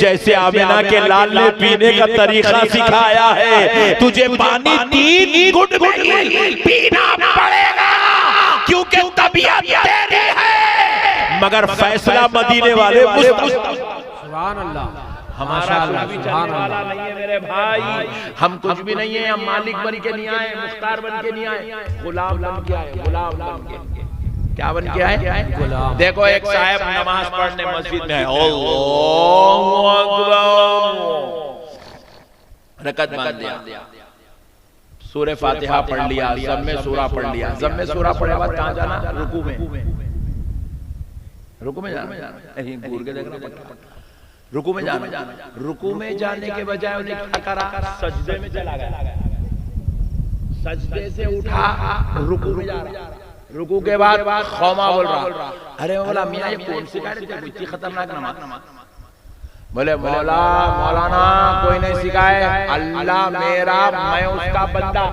जैसे आमिना के लाल ने पीने का तरीका सिखाया है। तुझे पानी 3 घुट पीना पड़ेगा क्योंकि तबीयत तेरी है, मगर फैसला मदीने वाले सुभान अल्लाह। हमारा भी चलने वाला नहीं है मेरे भाई। हम कुछ भी नहीं है, हम मालिक बन के नहीं आए, मुख्तार बन के नहीं आए, गुलाम बन के आए। गुलाम बन के क्या बन के आए? गुलाम। देखो एक साहब नमाज पढ़ने मस्जिद में है, अल्लाहु अकबर, रकत बांध दिया, सूरह फातिहा पढ़ लिया, ज़म्मे सूरा पढ़ लिया। ज़म्मे सूरा पढ़े बाद कहाँ जाना? रुकू में। रुकू में जाना, घूर के देखना पड़ता। रुकू में जाना। रुकू में जाने के बजाय उन्हें क्या करा? सजदे में चला गया। सजदे से उठा, रुकू में जा रहा। रुकू के बाद खौमा बोल रहा। अरे बोला मियां ये कौन सिखा रहे थे इतनी खतरनाक नमाज? बोले मौलाना कोई नहीं सिखाए, अल्लाह मेरा, मैं उसका बंदा।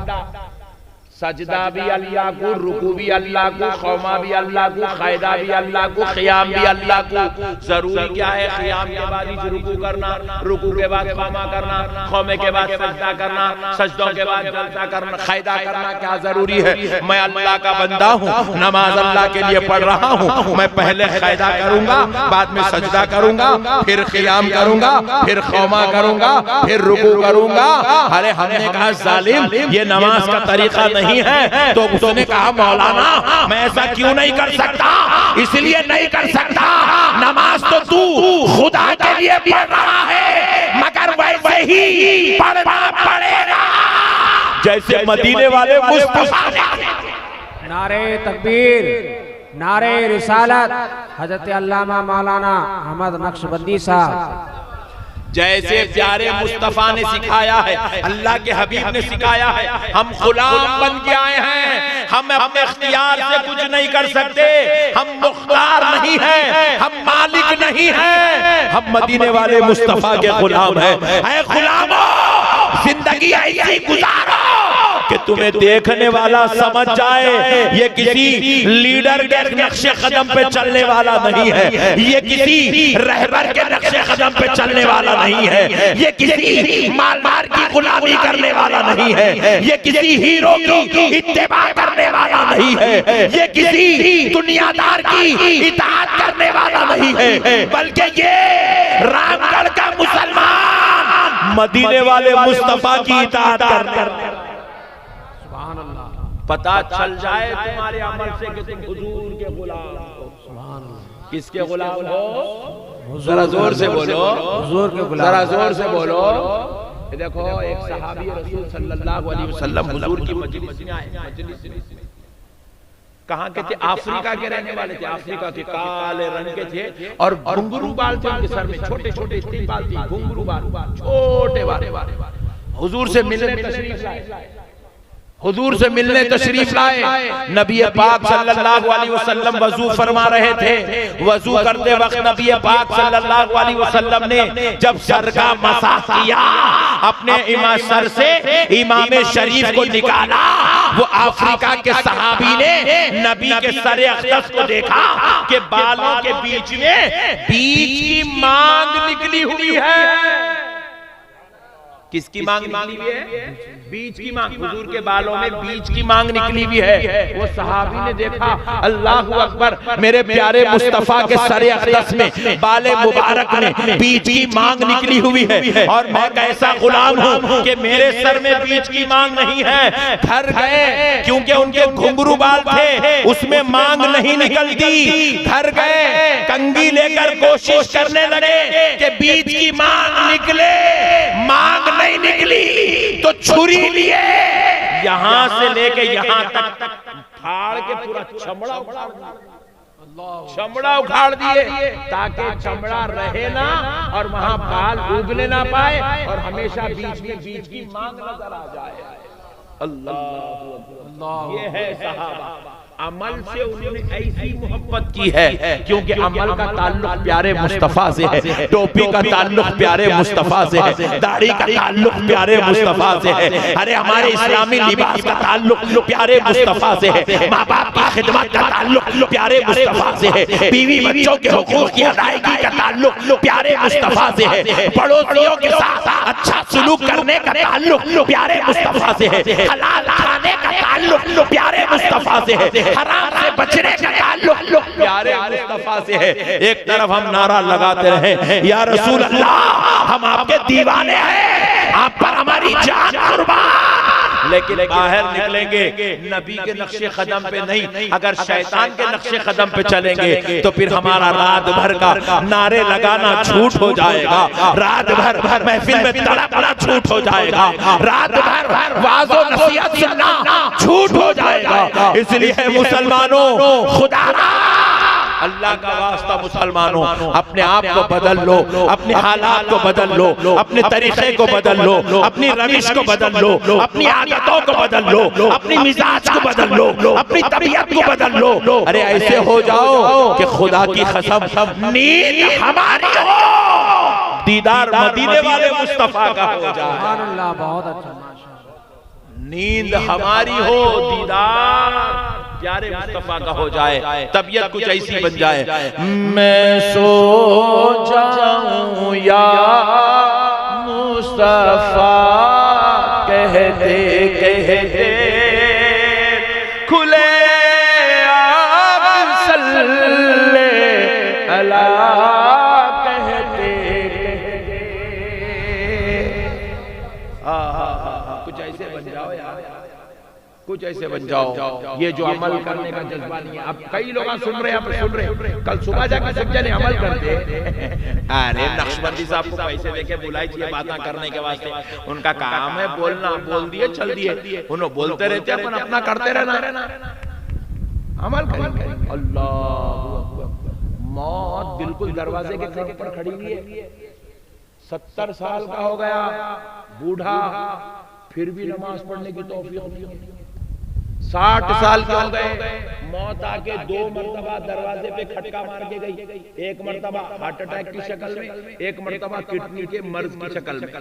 सजदा भी अल्लाह को, रुकू भी अल्लाह को, खौमा भी अल्लाह को, क़ायदा भी अल्लाह को, क़ियाम भी अल्लाह को। जरूरी क्या है? क़ियाम के बाद ही रुकू करना, रुकू के बाद खौमा करना, खौमे के बाद सजदा करना, सजदों के बाद जलसा करना, क़ायदा करना क्या जरूरी है? मैं अल्लाह का बंदा हूँ, नमाज अल्लाह के लिए पढ़ रहा हूँ। मैं पहले क़ायदा करूंगा, बाद में सजदा करूंगा, फिर क़ियाम करूंगा, फिर खौमा करूंगा, फिर रुकू करूंगा। अरे हमने कहा जालिम ये नमाज का तरीका नहीं है। तो उसने कहा मौलाना मैं ऐसा क्यों नहीं कर सकता? इसलिए नहीं कर सकता, नमाज तो तू खुदा के लिए पढ़ रहा है, मगर वैसे ही पढ़ना पड़ेगा जैसे मदीने वाले मुस्तफा ने। नारे तकबीर, नारे रिसालत, हजरत अल्लामा मौलाना अहमद नक्शबंदी साहब। जैसे प्यारे मुस्तफा ने सिखाया है, अल्लाह के हबीब ने सिखाया है, हम गुलाम बन के आए हैं। हम अपने इख्तियार से कुछ नहीं कर सकते, हम मुख्तार नहीं हैं, हम मालिक नहीं हैं, हम मदीने वाले मुस्तफा के गुलाम हैं। ऐ गुलामो, जिंदगी ऐसी गुजारो कि तुम्हें देखने वाला समझ जाए ये किसी लीडर के नक्शे कदम पे चलने वाला नहीं है, ये किसी रहबर के नक्शे कदम पे चलने वाला नहीं है, ये किसी मालदार की गुलामी करने वाला नहीं है, ये किसी हीरो की इत्तेबा करने वाला नहीं है, ये किसी दुनियादार की इताअत करने वाला नहीं है, बल्कि ये रामगढ़ का मुसलमान मदीने वाले मुस्तफा की इताअत करने। पता चल जाए तुम्हारे अमल से कि तुम हुजूर के गुलाम हो। किसके गुलाम हो? जरा जोर से बोलो, हुजूर के गुलाम। जरा जोर से बोलो। देखो एक सहाबी रसूल सल्लल्लाहु अलैहि वसल्लम हुजूर की मजलिस में आए। कहाँ के थे? अफ्रीका के रहने वाले थे। अफ्रीका के काले रंग के थे और घुंघरू बाल थे उनके सर में, छोटे छोटे स्टील बाल थे, घुंघरू बाल, छोटे बाल। हुजूर से मिलने तशरीफ लाए, हुजूर से मिलने तशरीफ लाए। नबी पाक सल्लल्लाहु अलैहि वसल्लम वजू फरमा रहे थे। वजू करते वक्त नबी पाक सल्लल्लाहु अलैहि वसल्लम ने जब सर का मसाह किया, अपने इमाम सर से इमाम शरीफ को निकाला, वो अफ्रीका के सहाबी ने नबी के सरे अक़दस को देखा कि बालों के बीच में बीच की मांग निकली हुई है। किसकी मांग निकली हुई है? बीच की मांग। हुजूर के बालों में बीच की मांग निकली हुई है। वो सहाबी ने देखा, अल्लाह अकबर, मेरे प्यारे मुस्तफा के सरे अक़दस में बाले मुबारक में बीच की मांग निकली हुई है और मैं कैसा गुलाम हूँ कि मेरे सर में बीच की मांग नहीं है। घर गए, क्योंकि उनके घुंघरू बाल थे, उसमें मांग नहीं निकलती। घर गए, कंघी लेकर कोशिश करने लगे कि बीच की मांग निकले, मांग नहीं निकली तो छुरी लिए यहां से लेके यहां तक फाड़ के पूरा चमड़ा उखाड़ दिए ताकि चमड़ा रहे ना और वहां बाल उगने ना पाए और हमेशा बीच में बीच की मांग नजर आ जाए। अल्लाह, ये है सहाबा। अमल से उन्होंने ऐसी मोहब्बत की है क्योंकि अमल का ताल्लुक प्यारे मुस्तफा से है, टोपी का ताल्लुक प्यारे मुस्तफा से है, दाढ़ी का ताल्लुक प्यारे मुस्तफा से है। अरे हमारे इस्लामी लिबास का ताल्लुक प्यारे मुस्तफा से है, माँ बाप की खिदमत का ताल्लुक प्यारे मुस्तफा से है, बीवी बच्चों के हुकूक की अदायगी का ताल्लुक प्यारे मुस्तफा से है, पड़ोसियों के साथ अच्छा सुलूक करने का ताल्लुक प्यारे मुस्तफा से है, हलाल खाने का ताल्लुक प्यारे मुस्तफा से है, हराम से बचने का ताल्लुक प्यारे मुस्तफा से है। एक तरफ हम नारा लगाते रहे, या रसूल अल्लाह, हम आपके दीवाने हैं, आप पर हमारी जान कुर्बान, लेकिन बाहर निकलेंगे नबी के नक्शे कदम पे नहीं, अगर शैतान के नक्शे कदम पे चलेंगे तो फिर हमारा रात भर का नारे लगाना झूठ हो जाएगा, रात भर महफिल में तड़पना झूठ हो जाएगा, रात भर वाज़ो नसीहत सुनना झूठ हो जाएगा। इसलिए मुसलमानों, खुदा अल्लाह का वास्ता मुसलमानों, अपने आप को बदल लो, अपने हालात को बदल लो, अपने तरीके को बदल लो, अपनी रविश को बदल लो, अपनी आदतों को बदल लो, अपनी मिजाज को बदल लो, अपनी तबीयत को बदल लो। अरे ऐसे हो जाओ कि खुदा की कसम नींद हमारी हो, दीदार मदीने वाले मुस्तफा का हो जाए। बहुत अच्छा, माशाअल्लाह। नींद हमारी हो, दीदार प्यारे मुस्तफा का हो जाए, तबीयत कुछ ऐसी बन जाए, मैं सो जाऊं या मुस्तफा कहते कहते खुले आग सल्ले अला कहते कहते, कुछ ऐसे बन जाओ यार, कुछ ऐसे बन जाओ। ये जो अमल करने का जज्बा नहीं है, अब कई लोग सुन रहे हैं, कल सुबह जाकर सब जने अमल करते। अरे नक्शबंदी साहब को पैसे देके बुलाई चाहिए बातें करने के वास्ते, उनका काम है बोलना, बोल दिए चल दिए, उन्होंने बोलते रहते हैं, अपन अपना करते रहना, अमल करेंगे। अल्लाह, मौत बिल्कुल दरवाजे के पर खड़ी हुई है, 70 साल का हो गया बूढ़ा, फिर भी नमाज पढ़ने की तौफीक नहीं होती। 60 साल के हो गए, मौत आके 2 मरतबा दरवाजे पे खटका मार के गई, एक मरतबा हार्ट अटैक की शक्ल में, एक मरतबा किडनी के मर्ज की शक्ल में।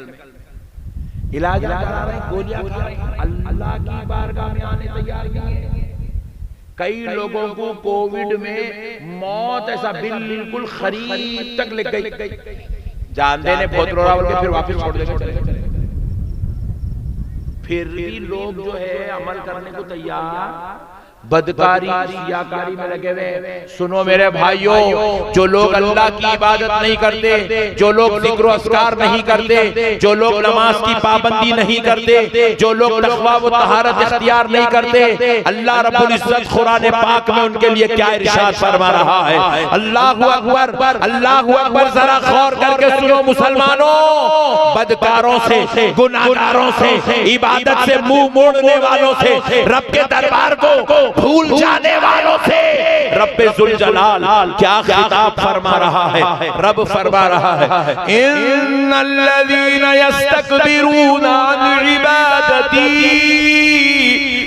इलाज करा रहे हैं, गोलियां खा रहे हैं, अल्लाह की बारगाह में आने तैयार नहीं है। कई लोगों को कोविड में मौत ऐसा बिल्कुल खरीद तक लग गई, जान देने बहुत रोरा बोल के फिर वापस छोड़ देंगे। फिर भी लोग जो है अमल करने को तैयार, बदकारी रियाकारी में लगे हुए। सुनो मेरे भाइयों, जो लोग अल्लाह की इबादत नहीं करते, जो लोग जिक्र अस्कार नहीं करते, जो लोग नमाज की पाबंदी नहीं करते, जो लोग तक़वा व तहारत इख्तियार नहीं करते, अल्लाह रब्बुल इज्जत कुरान पाक में उनके लिए क्या इरशाद फरमा रहा है। अल्लाहु अकबर, अल्लाहु अकबर, जरा गौर करके सुनो मुसलमानों, बदकारों से, गुनाहगारों से, इबादत से मुंह मोड़ने वालों से, रब के दरबार को भूल जाने वालों से रब्बे जुल जलाल क्या खिताब फरमा रहा है। रब फरमा रहा है, इन्नल्लज़ीना यस्तकबिरूना अन इबादती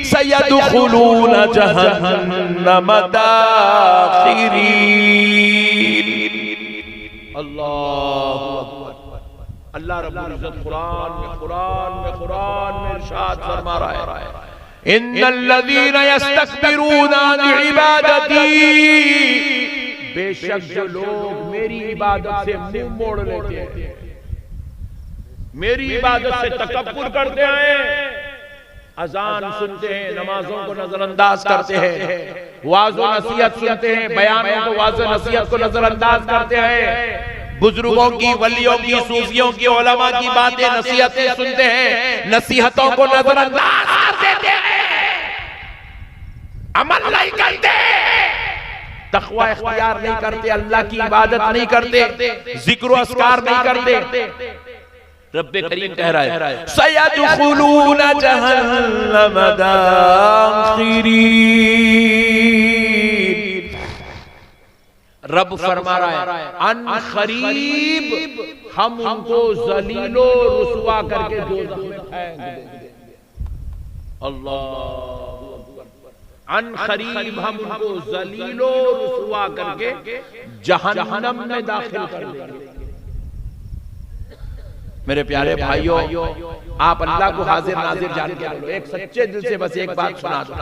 सयदखुलूना जहन्नम दाखिरीन। अल्लाह अल्लाह रब्बुल इज्जत कुरान में इरशाद फरमा रहा है, इन्नल्लज़ीना यस्तकबिरूना अन इबादती, बेशक जो लोग मेरी इबादत से मुंह मोड़ लेते हैं, मेरी इबादत से तकब्बुर करते हैं, अजान सुनते हैं, नमाजों को नजरअंदाज करते हैं, वाज़ व नसीहत सुनते हैं, बयानों को वाज़ व नसीहत को नजरअंदाज करते हैं, बुजुर्गों की, वलियों की, सूफियों की, उलमा की बातें, नसीहतें सुनते हैं, नसीहतों को नजरअंदाज कर देते हैं, अमल नहीं करते, तक़वा इख्तियार नहीं करते, अल्लाह की इबादत नहीं करते, जिक्र व अस्कार नहीं करते। रब्बे करीम कह रहा है सयदखुलून जहन्नम दाखिरीन, रब फरमा रहा है अन करीब हम उनको जलीलो रुसवा करके दोज़ख में फेंक देंगे। अल्लाह, अन करीब हम उनको जलीलो रुसवा करके जहन्नम में दाखिल कर देंगे। मेरे प्यारे भाइयों, आप अल्लाह को हाजिर नाजिर जान के बोलो, एक सच्चे दिल से बस एक बात सुना दो,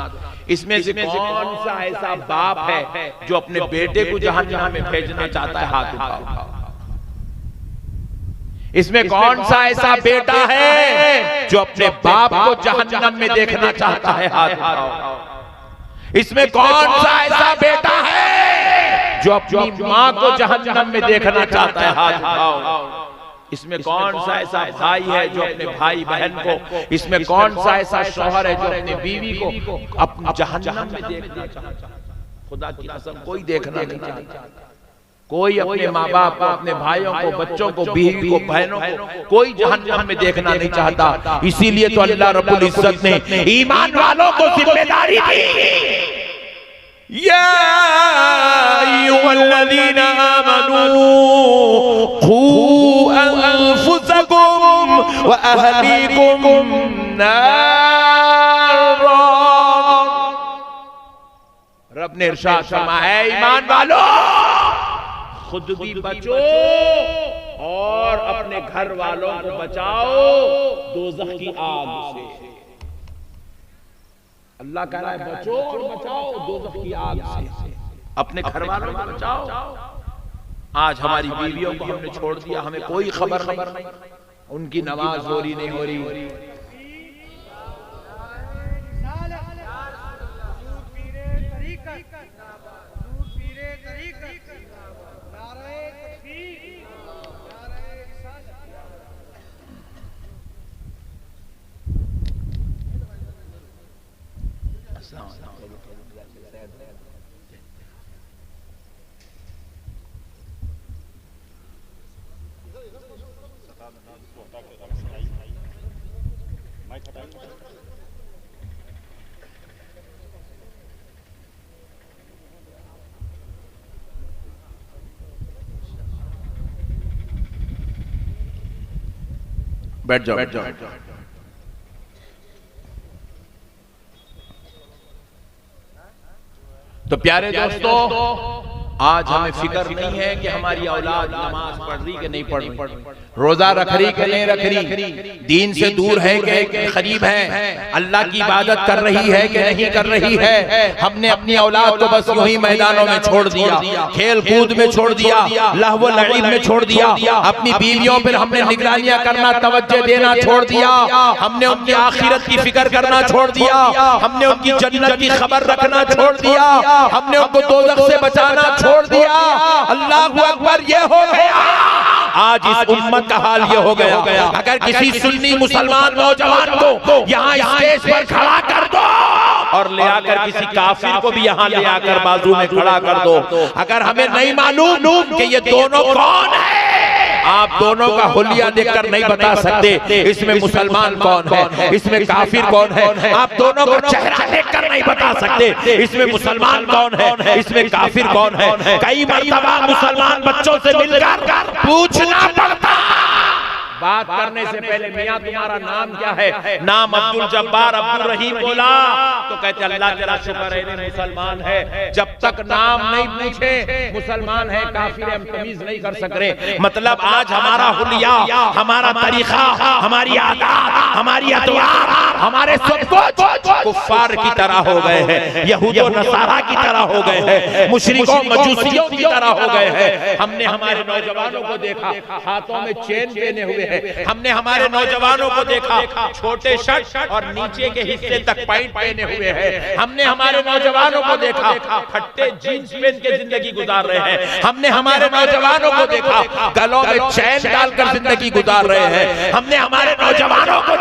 इसमें से कौन सा ऐसा बाप है जो अपने बेटे को जहन्नम में भेजना चाहता है? हाथ उठाओ। इसमें कौन सा ऐसा बेटा है जो अपने बाप को जहन्नम में देखना चाहता है? हाथ उठाओ। इसमें कौन सा ऐसा बेटा है जो अपनी माँ को जहन्नम में देखना चाहता है? हाथ उठाओ। इसमें कौन सा ऐसा भाई है जो अपने भाई बहन को, इसमें कौन सा ऐसा शौहर है जो अपने बीवी को अपने जहन्नम में देखना चाहता है? खुदा की कसम कोई देखना नहीं चाहता, कोई अपने माँ बाप को, अपने भाइयों को, बच्चों को, बीवी को, बहनों को कोई जहन्नम में देखना नहीं चाहता। इसीलिए तो अल्लाह रब्बुल इज्जत ने ईमान वालों को जिम्मेदारी दी, या अय्युहल्लज़ीना आमनू खू अनफुसकुम व अहलीकुम नारा। रब ने इरशाद फरमाया है ईमान वालों, खुद भी बचो और अपने घर वालों को बचाओ दोज़ख की आग से। अल्लाह कह रहा है बचो और बचाओ दोज़ख की आग से, अपने घर वालों को बचाओ। आज हमारी बीवियों को हमने छोड़ दिया, हमें कोई खबर नहीं, उनकी नमाज हो रही नहीं हो रही, बैठ जाओ, बैठ जाओ। तो प्यारे दोस्तों, आज हमें फिक्र नहीं है कि हमारी औलाद नमाज पढ़ रही कि नहीं पढ़ रही, रोजा रख रही कि नहीं रख रही, दीन से दूर है कि करीब है, अल्लाह की इबादत कर रही है कि नहीं कर रही है। हमने अपनी औलाद को बस यूं ही मैदानों में छोड़ दिया, खेल कूद में छोड़ दिया, लहव लईब में छोड़ दिया, अपनी बीवियों पर हमने निगरानियां करना, तवज्जो देना छोड़ दिया, हमने उनकी आखिरत की फिक्र करना छोड़ दिया, हमने उनकी जन्नत की खबर रखना छोड़ दिया, हमने उनको दोज़ख से बचाना छोड़ दिया। अल्लाहु अकबर, ये हो गया आज इस उम्मत का हाल ये हो गया। अगर किसी सुन्नी मुसलमान नौजवान को यहाँ स्टेज पर खड़ा कर दो और ले आकर किसी काफिर को भी यहाँ ले आकर बाजू में खड़ा कर दो, अगर हमें नहीं मालूम कि ये दोनों कौन है, आप दोनों का हुलिया देखकर नहीं बता सकते इसमें मुसलमान कौन है, इसमें काफिर कौन है, आप दोनों का चेहरा देखकर नहीं बता सकते इसमें मुसलमान कौन है, इसमें काफिर कौन है। कई मर्तबा मुसलमान बच्चों से मिलकर पूछना पड़ता, बात करने से पहले मियां तुम्हारा नाम क्या है, नाम अब्दुल जब्बार अब्दुल रहीम बोला तो कहते अल्लाह तेरा शुक्र है मुसलमान है। जब तक नाम नहीं पूछे मुसलमान है काफिर हम तमीज नहीं कर सक रहे। मतलब आज हमारा हुलिया, हमारा तरीका, हमारी आदत, हमारी अतवार हमारे सब कुछ कुफ्फार की तरह हो गए हैं, यहूद और नसारा की तरह हो गए हैं, मुशरिकों मजूसियों की तरह हो गए हैं। हमने हमारे नौजवानों को देखा हाथों में चेन पहने हुए हैं, हमने हमारे नौजवानों को देखा छोटे शर्ट और नीचे के हिस्से तक पैंट पहने हुए हैं, हमने हमारे नौजवानों को देखा फट्टे जीन्स पहन के जिंदगी गुजार रहे हैं, हमने हमारे नौजवानों को देखा गलों में चैन डालकर जिंदगी गुजार रहे हैं, हमने हमारे नौजवानों को